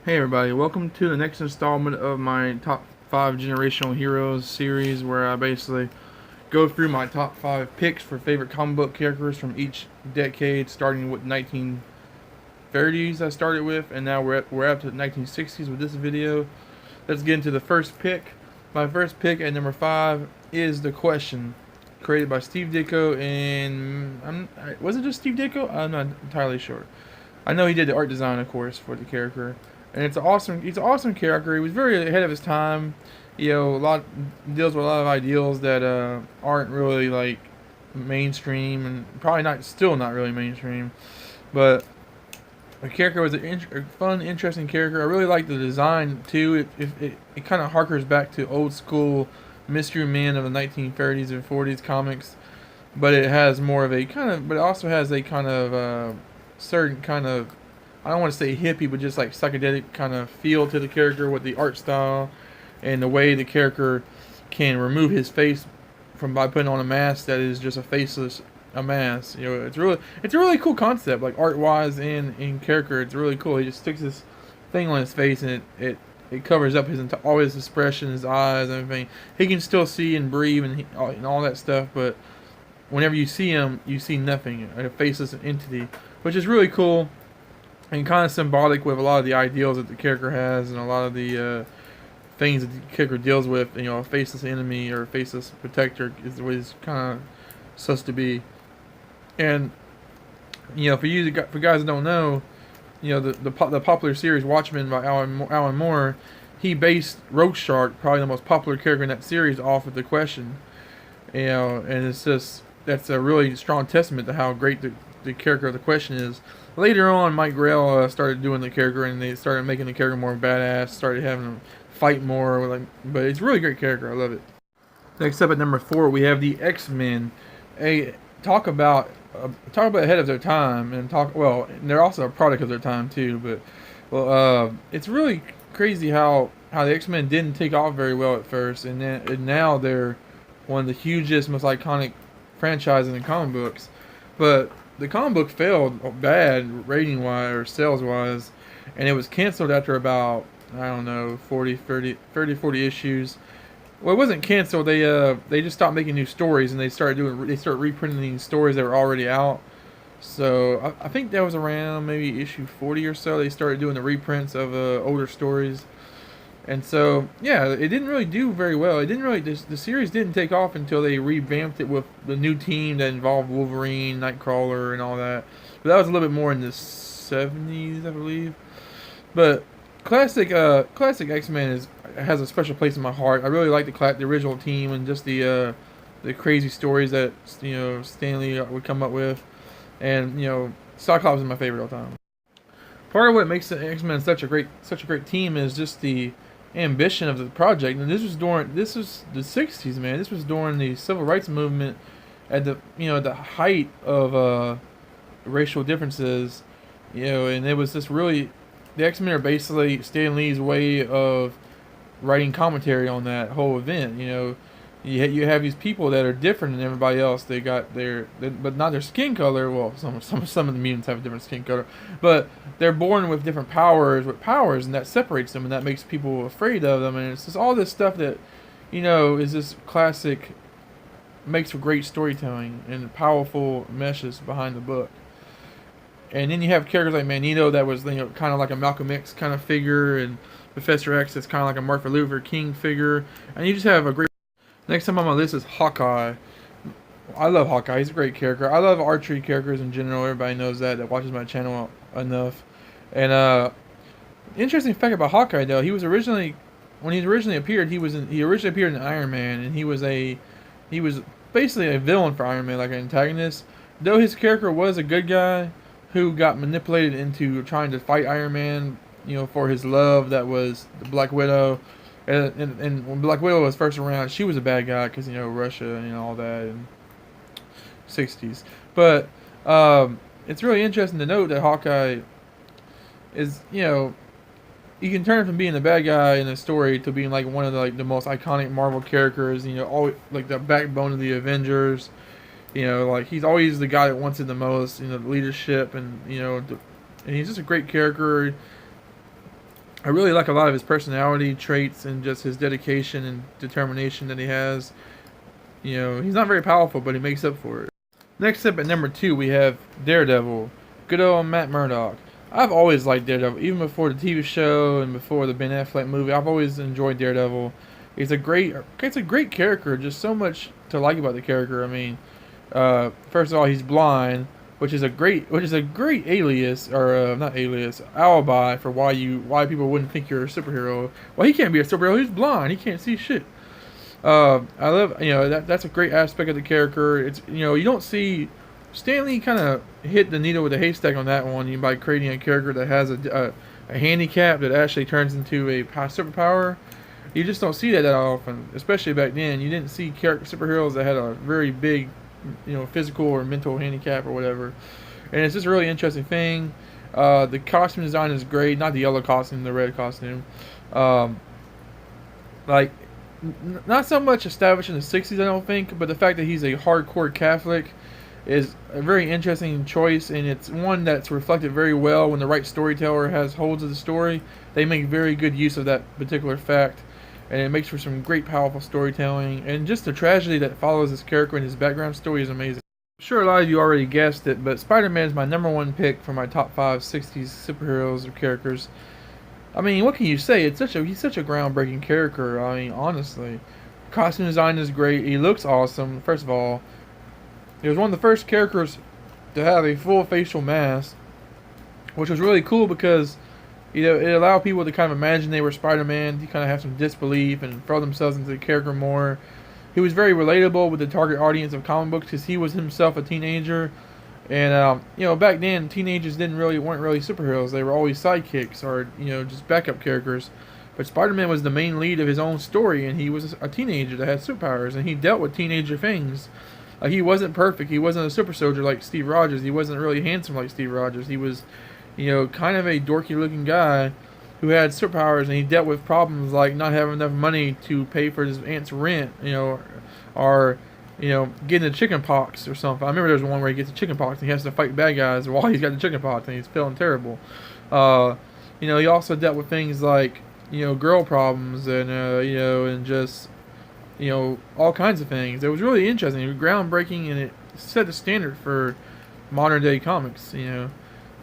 Hey everybody, welcome to the next installment of my top 5 generational heroes series, where I basically go through my top 5 picks for favorite comic book characters from each decade, starting with 1930s I started with, and now we're up to 1960s with this video. Let's get into the first pick. My first pick at number 5 is The Question, created by Steve Ditko, and was it just Steve Ditko? I'm not entirely sure. I know he did the art design, of course, for the character, and it's awesome. He's an awesome character. He was very ahead of his time. A lot deals with a lot of ideals that aren't really like mainstream, and probably still not really mainstream. But the character was a fun, interesting character. I really like the design too. It kind of harkers back to old school mystery men of the 1930s and 40s comics, but it has more of a but it also has a kind of certain kind of, I don't want to say hippie, but just like psychedelic kind of feel to the character with the art style and the way the character can remove his face from by putting on a mask that is just a mask. It's a really cool concept, like art wise and in character. It's really cool. He just sticks this thing on his face, and it covers up all his expression, his eyes, and everything. He can still see and breathe and all that stuff, but whenever you see him, you see nothing, a faceless entity, which is really cool and kind of symbolic with a lot of the ideals that the character has and a lot of the things that the character deals with. A faceless enemy or a faceless protector is what he's kind of supposed to be. And for guys that don't know, the popular series Watchmen by Alan Moore, he based Rogue Shark, probably the most popular character in that series, off of The Question. And that's a really strong testament to how great the character of The Question is. Later on, Mike Grell started doing the character, and they started making the character more badass. Started having him fight more, but it's a really great character. I love it. Next up at number 4, we have the X-Men. Talk about ahead of their time, and they're also a product of their time too. But it's really crazy how the X-Men didn't take off very well at first, and now they're one of the hugest, most iconic franchises in comic books. But the comic book failed bad rating wise or sales wise, and it was canceled after about, I don't know, 40 issues. Well, it wasn't canceled. They just stopped making new stories, and they started reprinting these stories that were already out. So I think that was around maybe issue 40 or so. They started doing the reprints of older stories. And so, yeah, it didn't really do very well. The series didn't take off until they revamped it with the new team that involved Wolverine, Nightcrawler, and all that. But that was a little bit more in the 70s, I believe. But classic X-Men has a special place in my heart. I really like the original team and just the crazy stories that Stan Lee would come up with. And Cyclops is my favorite all time. Part of what makes the X-Men such a great team is just the ambition of the project. And this was the 60s, man. This was during the civil rights movement, at the height of racial differences, and it was just really, the X-Men are basically Stan Lee's way of writing commentary on that whole event. You have these people that are different than everybody else. They got but not their skin color. Well, some of the mutants have a different skin color, but they're born with different powers, and that separates them, and that makes people afraid of them. And it's just all this stuff that, is this classic, makes for great storytelling and powerful meshes behind the book. And then you have characters like Magneto, that was kind of like a Malcolm X kind of figure, and Professor X that's kind of like a Martin Luther King figure, and you just have a great. Next time on my list is Hawkeye. I love Hawkeye. He's a great character. I love archery characters in general. Everybody knows that watches my channel enough. And interesting fact about Hawkeye, though, when he originally appeared, he originally appeared in Iron Man, and he was basically a villain for Iron Man, like an antagonist. Though his character was a good guy who got manipulated into trying to fight Iron Man, for his love, that was the Black Widow. And when Black Widow was first around, she was a bad guy because Russia and all that in 60s. But it's really interesting to note that Hawkeye is you can turn from being the bad guy in a story to being like one of the most iconic Marvel characters. Always like the backbone of the Avengers. Like he's always the guy that wants it the most. The leadership, and and he's just a great character. I really like a lot of his personality traits and just his dedication and determination that he has. You know, he's not very powerful, but he makes up for it. Next up at number 2, we have Daredevil. Good old Matt Murdock. I've always liked Daredevil, even before the TV show and before the Ben Affleck movie. I've always enjoyed Daredevil. It's a great character. Just so much to like about the character. I mean, first of all, he's blind, which is a great alias or not alias alibi for why people wouldn't think you're a superhero. Well, he can't be a superhero. He's blind. He can't see shit. I love, that's a great aspect of the character. It's, you don't see Stanley kind of hit the needle with a haystack on that one by creating a character that has a handicap that actually turns into a superpower. You just don't see that often, especially back then. You didn't see superheroes that had a very big, physical or mental handicap or whatever. And it's just a really interesting thing. The costume design is great. Not the yellow costume, the red costume. Like, not so much established in the 60s, I don't think, but the fact that he's a hardcore Catholic is a very interesting choice, and it's one that's reflected very well when the right storyteller has holds of the story. They make very good use of that particular fact, and it makes for some great, powerful storytelling, and just the tragedy that follows this character and his background story is amazing. I'm sure a lot of you already guessed it, but Spider-Man is my number 1 pick for my top 5 60s superheroes or characters. I mean, what can you say? He's such a groundbreaking character. I mean, honestly, costume design is great. He looks awesome. First of all, he was one of the first characters to have a full facial mask, which was really cool because it allowed people to kind of imagine they were Spider-Man. To kind of have some disbelief and throw themselves into the character more. He was very relatable with the target audience of comic books because he was himself a teenager. And back then, teenagers weren't really superheroes. They were always sidekicks or just backup characters. But Spider-Man was the main lead of his own story, and he was a teenager that had superpowers, and he dealt with teenager things. He wasn't perfect. He wasn't a super soldier like Steve Rogers. He wasn't really handsome like Steve Rogers. He was, kind of a dorky-looking guy who had superpowers, and he dealt with problems like not having enough money to pay for his aunt's rent, or getting the chicken pox or something. I remember there's one where he gets the chicken pox and he has to fight bad guys while he's got the chicken pox and he's feeling terrible. He also dealt with things like, girl problems and, and just, all kinds of things. It was really interesting. It was groundbreaking, and it set the standard for modern day comics,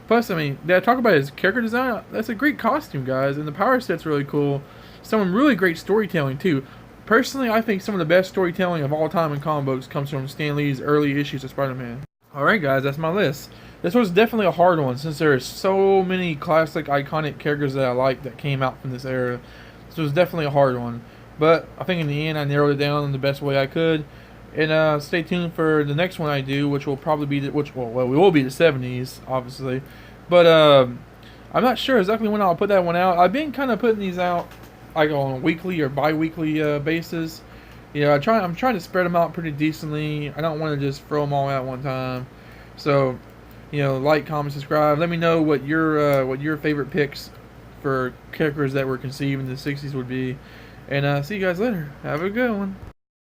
Plus, I mean, did I talk about his character design? That's a great costume, guys, and the power set's really cool. Some really great storytelling, too. Personally, I think some of the best storytelling of all time in comic books comes from Stan Lee's early issues of Spider-Man. Alright guys, that's my list. This was definitely a hard one since there are so many classic, iconic characters that I like that came out from this era. This was definitely a hard one. But I think in the end I narrowed it down in the best way I could. And stay tuned for the next one I do, which will probably be we will be the 70s, obviously. But I'm not sure exactly when I'll put that one out. I've been kind of putting these out like on a weekly or bi-weekly basis. I'm trying to spread them out pretty decently. I don't want to just throw them all out one time. So, like, comment, subscribe. Let me know what your favorite picks for characters that were conceived in the 60s would be. And see you guys later. Have a good one.